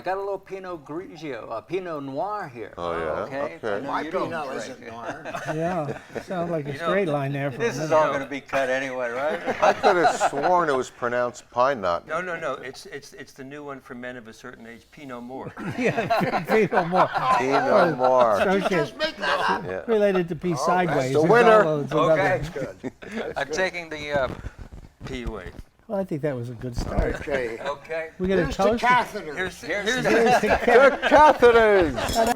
got a little Pinot Grigio, Pinot Noir here. Oh, yeah? Okay. Okay. I know My you don't Pinot drink isn't it. noir. Yeah, sounds like a straight line there. For This a is minute. all going to be cut anyway, right? I could have sworn it was pronounced pine knot. No. It's the new one for men of a certain age, Pinot Moore. Yeah, Pinot more. Pinot Noir. Associated- Just make that up. Yeah. related to P sideways. the It's winner. all- it's another- Okay. Good. I'm taking the. PUA. Well, I think that was a good start. Okay. Okay. We get a Here's the toast. catheter. Here's Here's the The catheters!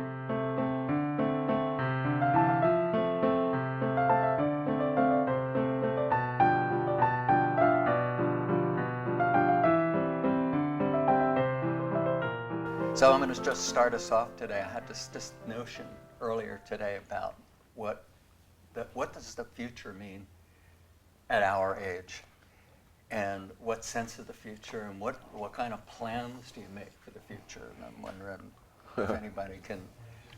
So I'm going to just start us off today. I had this notion earlier today about what does the future mean at our age, and what sense of the future, and what kind of plans do you make for the future? And I'm wondering if anybody can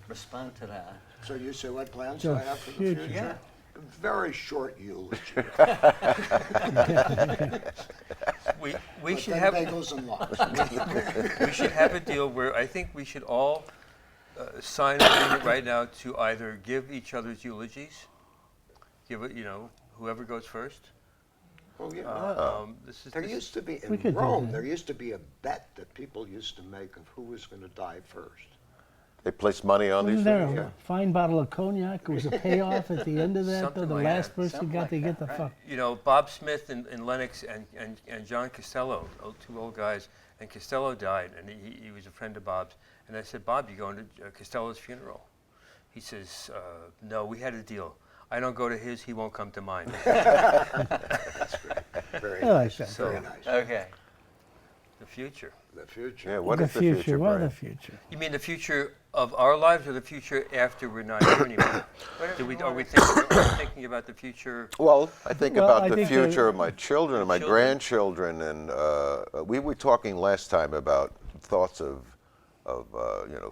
respond to that. So you say, what plans The do I have for the future. future? Yeah. Very short eulogy. we But should then have bagels and lox. we should have a deal where I think we should all sign an agreement right now to either give each other's eulogies, give it, whoever goes first. Oh, yeah. There used to be, We in could do Rome, that. there used to be a bet that people used to make of who was going to die first. They place money on these Wasn't there things? a fine bottle of cognac? Was a payoff at the end of that, though? Something The like last that. person Something got like to get that, the right. fuck. Bob Smith and Lennox and John Costello, two old guys, and Costello died, and he was a friend of Bob's. And I said, Bob, you going to Costello's funeral? He says, no, we had a deal. I don't go to his, he won't come to mine. That's great. Very I like nice. that. Very nice. Okay. The future. The future. Yeah, what the is the future? future, What Brian? the future? You mean the future of our lives or the future after we're not here anymore? Are we thinking about the future? Well, I think Well, about I the think future of my children and my Children. grandchildren, and we were talking last time about thoughts of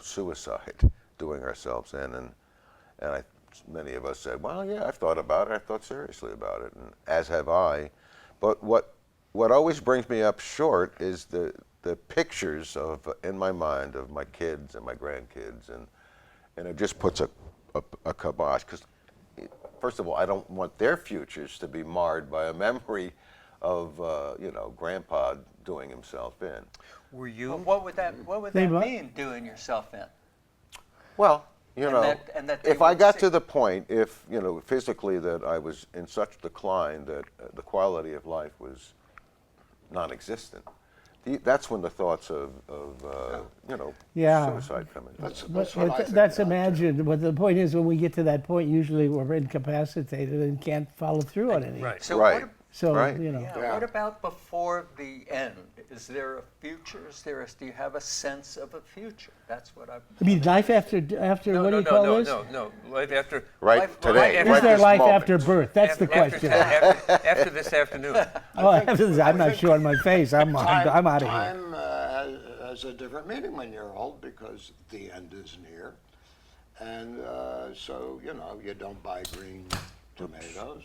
suicide, doing ourselves in, and many of us said, well, yeah, I've thought about it. I thought seriously about it, and as have I. But what always brings me up short is the pictures in my mind of my kids and my grandkids, and it just puts a kibosh, because first of all, I don't want their futures to be marred by a memory of Grandpa doing himself in. Were you? Well, what would that They what? mean, doing yourself in? Well, And that they if I would got see- to the point, physically, that I was in such decline that the quality of life was non-existent, that's when the thoughts of Yeah. suicide come in. That's But what I think that's about, too. imagined. But the point is, when we get to that point, usually we're incapacitated and can't follow through on anything. Right. So Right. what, So, Right. you know. Yeah. what about before the end? Is there a future? Do you have a sense of a future? That's what I'm. I mean, life after No, what do no, you call no, this? no. Life after. Right Life- today, life- Is right there this life moment. after birth? That's the question. After this afternoon. Oh, after this, I'm not sure on my face. I'm out of here. Time has a different meaning when you're old because the end is near. And so, you don't buy green tomatoes.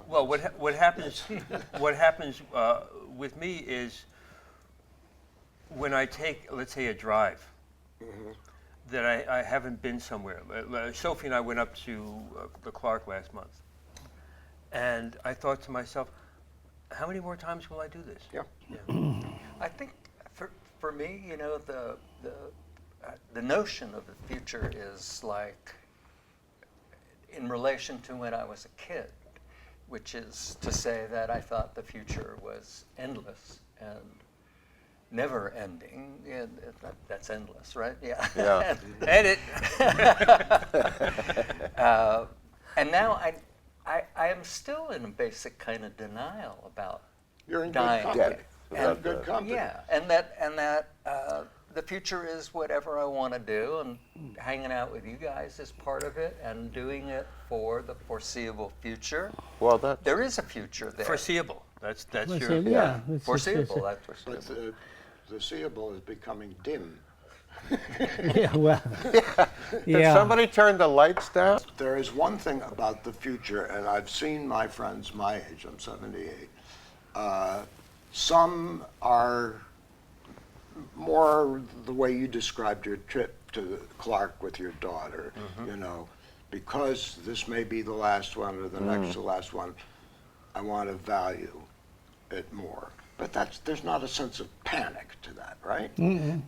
Well, what happens? What happens with me is when I take, let's say, a drive that I haven't been somewhere. Sophie and I went up to the Clark last month, and I thought to myself, how many more times will I do this? Yeah. I think for me, the notion of the future is like in relation to when I was a kid, which is to say that I thought the future was endless and never ending. And that's endless, right? Yeah. Yeah. Edit. And now I am still in a basic kind of denial about You're in dying. good company. Yeah. You're in good company. Yeah, and that the future is whatever I want to do, and hanging out with you guys is part of it, and doing it for the foreseeable future. Well, that There is a future there. Foreseeable. That's Let's your. say, yeah. it's- Foreseeable, it's- that's But foreseeable. the seeable is becoming dim. yeah, well. Did Yeah. somebody turn the lights down? There is one thing about the future, and I've seen my friends my age, I'm 78. Some are more the way you described your trip to Clark with your daughter, you know, because this may be the last one or the next to last one, I want to value it more. But there's not a sense of panic to that, right?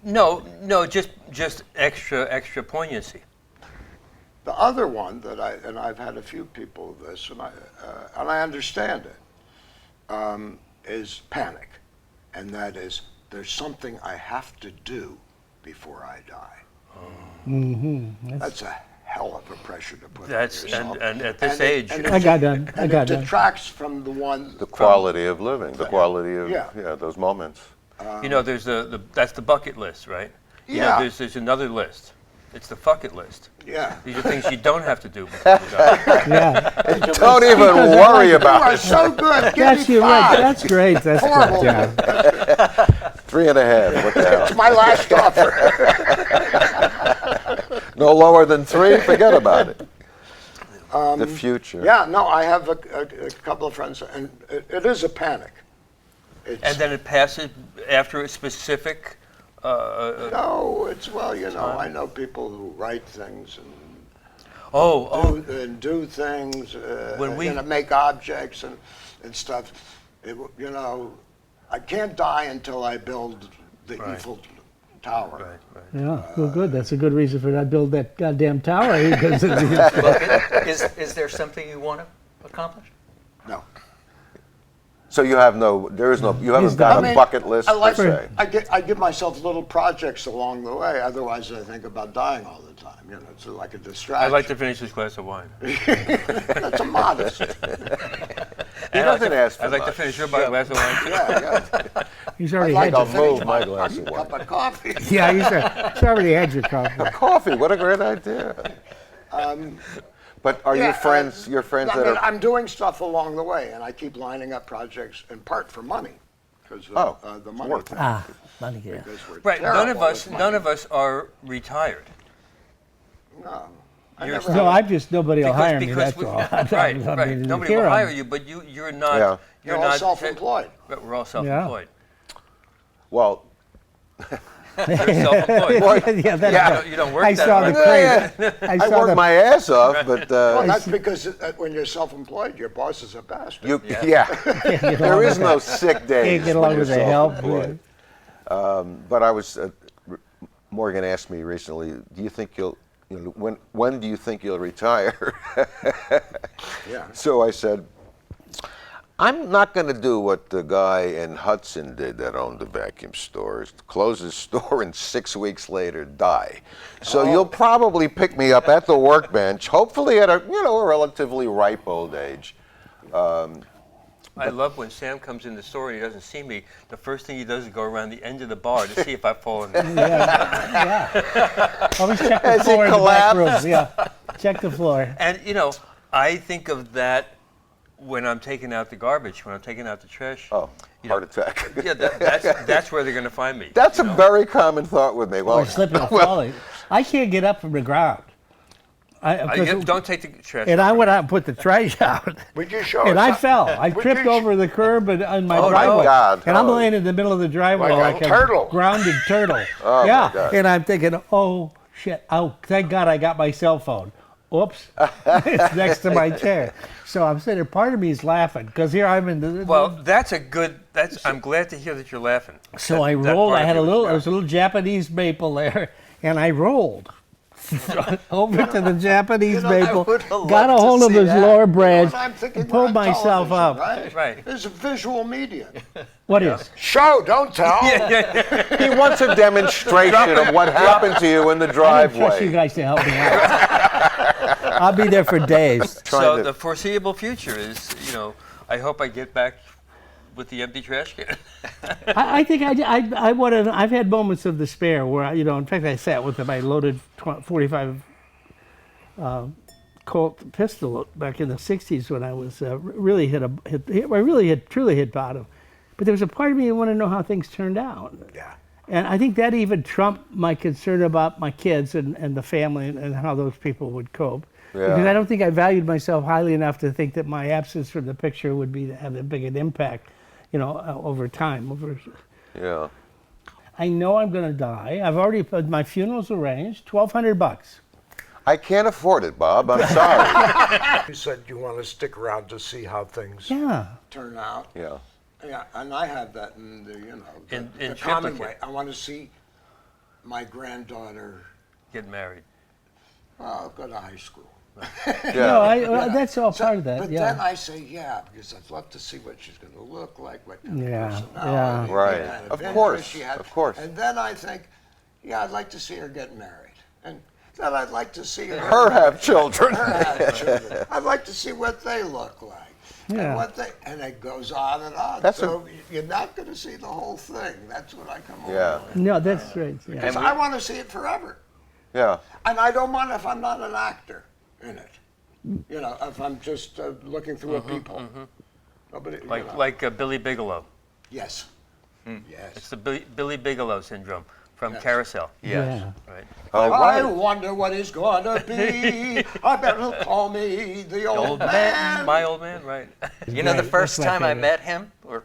No, just extra poignancy. The other one that I've had a few people of this, and I understand it, is panic, and that is there's something I have to do before I die. That's a hell of a pressure to put on yourself. And at this And it- age, and I got done. I And got it done. detracts from the one. The quality of living, the quality of Yeah. those moments. you know, there's that's the bucket list, right? You Yeah. know, there's another list. It's the fuck it list. Yeah. These are things you don't have to do before you die. Yeah, Don't even worry You about are it. so good. Give that's me you're right. 5. That's great. That's Horrible. good. Yeah. 3.5. What the That's hell? my last offer. No lower than 3. Forget about it. The future. Yeah, no, I have a couple of friends, and it is a panic. It's, And then it passes after a specific. no, it's, well, you know, I know people who write things and do things, When we- you know, make objects and stuff. You know, I can't die until I build the Right. Eiffel Tower. Right, right. Yeah, well, good. That's a good reason for not to build that goddamn tower. Because Is there something you want to accomplish? No. So you have no, there is no, you haven't Is got that- a bucket list I per like se. I give myself little projects along the way. Otherwise, I think about dying all the time. You know, it's like a distraction. I'd like to finish this glass of wine. That's a modest. He doesn't ask for I'd like to much. finish your glass of wine too. Yeah, he's I'd already like had to I'll your, move finish my glass of cup wine. of coffee. yeah, he's already had your coffee. Coffee, what a great idea. But are Yeah, your friends I that mean, are, I'm doing stuff along the way, and I keep lining up projects in part for money, because the money. work. thing, Money, yeah. because we're Right. None of terrible us. with None money. of us are retired. No. I You're- never No, have. I'm just nobody will hire me. That's all. right, right. Nobody will hire you, but you're not. Yeah. You're You're all not self-employed. But we're all self-employed. well, You're self-employed. yeah, that's Yeah. right. You don't work I that saw hard. the crate. I saw work the my ass off, but Well, that's because when you're self-employed, your boss is a bastard. you, Yeah. yeah, get there along is with no that. sick days Can't get when along you're with the help. self-employed. But I was, Morgan asked me recently, do you think when do you think you'll retire? Yeah. So I said, I'm not going to do what the guy in Hudson did that owned the vacuum stores, close his store and 6 weeks later die. So you'll probably pick me up at the workbench, hopefully at a relatively ripe old age. I love when Sam comes in the store and he doesn't see me. The first thing he does is go around the end of the bar to see if I've fallen. Yeah. Always check the As he floor in the back room. collapsed. Yeah. Check the floor. And I think of that when I'm taking out the garbage, when I'm taking out the trash. Oh, You know, heart attack. Yeah, that's where they're going to find me. That's a very common thought with me. Well, Or slipping and falling. I can't get up from the ground. Don't take the trash. And out I from went me. out and put the trash out. Would you show And us I how- fell. I Would tripped you over the curb and on my Oh, my driveway. God. And I'm Oh. laying in the middle of the driveway Like a like turtle. grounded turtle. Oh, my yeah. God. And I'm thinking, oh shit! Oh, thank God I got my cell phone. Oops, it's next to my chair. So I'm sitting there. Part of me is laughing because here I'm in the. Well, that's a good. I'm glad to hear that you're laughing. So I That rolled. part I of had you a was little. bad. There was a little Japanese maple there, and I rolled over to the Japanese maple. would've Got a loved to hold of see his that. lower branch, I'm thinking and pulled we're on myself television, up. Right? Right. It's a visual medium. What is? Show, don't tell. he wants a demonstration of what happened to you in the I don't trust you driveway. guys to help me out. I'll be there for days. So the foreseeable future is, I hope I get back with the empty trash can. I think I want to. I've had moments of despair where in fact I sat with my loaded 45 Colt pistol back in the '60s when I was really truly hit bottom. But there was a part of me that wanted to know how things turned out. Yeah. And I think that even trumped my concern about my kids and the family and how those people would cope. Yeah. Because I don't think I valued myself highly enough to think that my absence from the picture would have that big an impact, over time. Yeah. I know I'm going to die. I've already put my funeral's arranged. $1,200. I can't afford it, Bob. I'm sorry. You said you want to stick around to see how things Yeah. turn out. Yeah. Yeah, and I have that in the, In the common way. triplicate. I want to see my granddaughter, Get married. go to high school. No, Yeah. that's all part of that. But yeah. then I say, yeah, because I'd love to see what she's going to look like, what kind Yeah, of yeah. personality, what Right. kind Of interest course, she had. of course. And then I think, yeah, I'd like to see her get married. And then I'd like to see her, Her have children. her have children. I'd like to see what they look like. Yeah. And it goes on and on. That's so you're not going to see the whole thing. That's what I come Yeah. over with. No, that's right. Yeah. Because I want to see it forever. Yeah. And I don't mind if I'm not an actor in it. If I'm just looking through a peephole. Nobody, Like Billy Bigelow. yes. It's Yes. the Billy Bigelow syndrome from Yes. Carousel. Yes. Yeah. Right. Oh, I right. wonder what he's going to be. I bet he'll call me the old man. My old man, right. You know, the Great. first That's my time I favorite. met him, or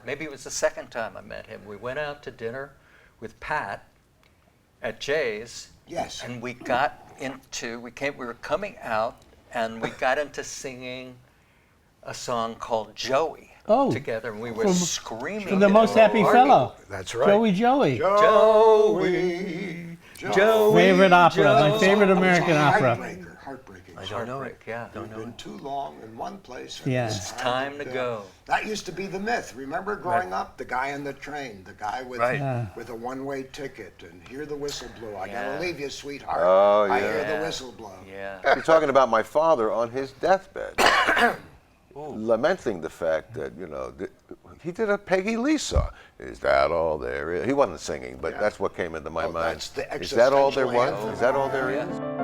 maybe it was the second time I met him, we went out to dinner with Pat at Jay's, Yes. and we were coming out, and we got into singing a song called Joey Oh, together, and we were from- screaming. From the most happy Marty. fellow. That's right. Joey Joey. Joey. Joey. Favorite opera, my Joe. favorite American opera. Heartbreaking. I don't know it, yeah. You've been too long in one place. and Yeah. it's It's time to go. That used to be the myth. Remember growing up, the guy on the train, the guy with Right. Yeah. with a one-way ticket, and hear the whistle blow. I Yeah. gotta leave you, sweetheart. Oh, I yeah. hear the Yeah. whistle blow. Yeah. You're talking about my father on his deathbed, lamenting the fact that, he did a Peggy Lee song. Is that all there is? He wasn't singing, but Yeah. that's what came into my Oh, mind. that's the Is that all there existential was? anthem. Is that all there Yeah. is?